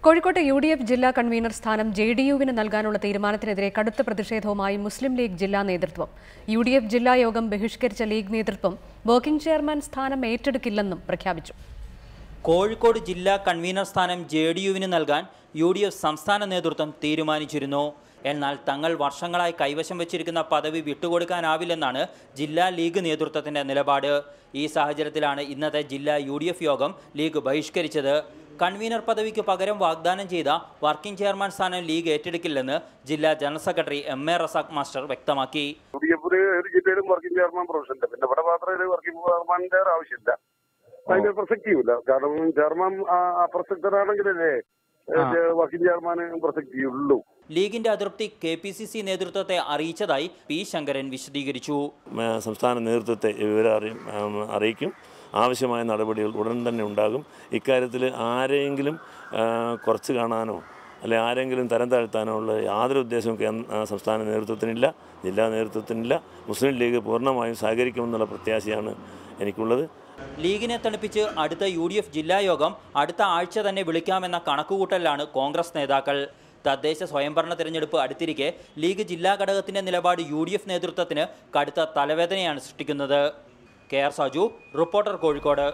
കോഴിക്കോട്ടെ UDF ജില്ലാ convener സ്ഥാനം JDUവിന് നൽകാനുള്ള തീരുമാനത്തിനെതിരെ കടുത്ത പ്രതിഷേധവുമായി മുസ്ലിം ലീഗ് ജില്ലാ നേതൃത്വം. UDF ജില്ലാ യോഗം ബഹിഷ്കരിച്ച ലീഗ് നേതൃത്വം വർക്കിംഗ് ചെയർമാൻ സ്ഥാനം ഏറ്റെടുക്കില്ലെന്നും പ്രഖ്യാപിച്ചു. കോഴിക്കോട് ജില്ലാ കൺവീനർ സ്ഥാനം JDUവിന് നൽകാൻ UDF സംസ്ഥാന നേതൃത്വം തീരുമാനിച്ചിരുന്നു. എന്നാൽ തങ്ങൾ വർഷങ്ങളായി കൈവശം വെച്ചിരിക്കുന്ന പദവി വിട്ടുകൊടുക്കാനാവില്ലെന്നാണ് ജില്ലാ ലീഗ് നേതൃത്വത്തിന്റെ നിലപാട്. ഈ സാഹചര്യത്തിലാണ് ഇന്നത്തെ ജില്ലാ UDF യോഗം ലീഗ് ബഹിഷ്കരിച്ചത്. കൺവീനർ പദവിക്ക് പകരം വാഗ്ദാനം ചെയ്ത വർക്കിംഗ് ചെയർമാൻ സ്ഥാനം ലീഗ് ഏറ്റെടുക്കില്ലെന്ന് ജില്ലാ general secretary MA Razak master വ്യക്തമാക്കി. ജില്ലയിലും വർക്കിംഗ് ചെയർമാൻ പ്രൊഫഷനുണ്ട്. പിന്നെ ഇവിടെ മാത്രമേ വർക്കിംഗ് ചെയർമാൻ്റെ ആവശ്യമില്ല. അതിന് പ്രസക്തിയുമില്ല. കാരണം ചെയർമാൻ അപ്രസക്തരാണെങ്കിലല്ലേ വർക്കിംഗ് ചെയർമാന് പ്രസക്തിയുള്ളൂ. ലീഗിന്റെ അതൃപ്തി KPCC നേതൃത്വത്തെ അറിയിച്ചതായി P. ശങ്കരൻ വിശദീകരിച്ചു. സംസ്ഥാന നേതൃത്വത്തെ വിവരം അറിയിക്കും. ആവശ്യമായ നടപടികൾ ഉടൻ തന്നെ ഉണ്ടാകും. ഇക്കാര്യത്തിൽ ആരെങ്കിലും കുറച്ച് കാണാനോ അല്ലെങ്കിൽ ആരെങ്കിലും തരം താഴ്ത്താനോ ഉള്ള യാതൊരു ഉദ്ദേശവും സംസ്ഥാന നേതൃത്വത്തിനില്ല, ജില്ലാ നേതൃത്വത്തിനില്ല. മുസ്ലിം ലീഗ് പൂർണ്ണമായും സഹകരിക്കുമെന്നുള്ള പ്രത്യാശയാണ് എനിക്കുള്ളത്. ലീഗിനെ തണുപ്പിച്ച് അടുത്ത UDF ജില്ലാ യോഗം അടുത്ത ആഴ്ച തന്നെ വിളിക്കാമെന്ന കണക്കുകൂട്ടലിലാണ് കോൺഗ്രസ് നേതാക്കൾ. തദ്ദേശ സ്വയംഭരണ തെരഞ്ഞെടുപ്പ് അടുത്തിരിക്കെ ലീഗ് ജില്ലാ ഘടകത്തിന്റെ നിലപാട് UDF നേതൃത്വത്തിന് കടുത്ത തലവേദനയാണ് സൃഷ്ടിക്കുന്നത്. KR Saju, reporter, Kozhikode.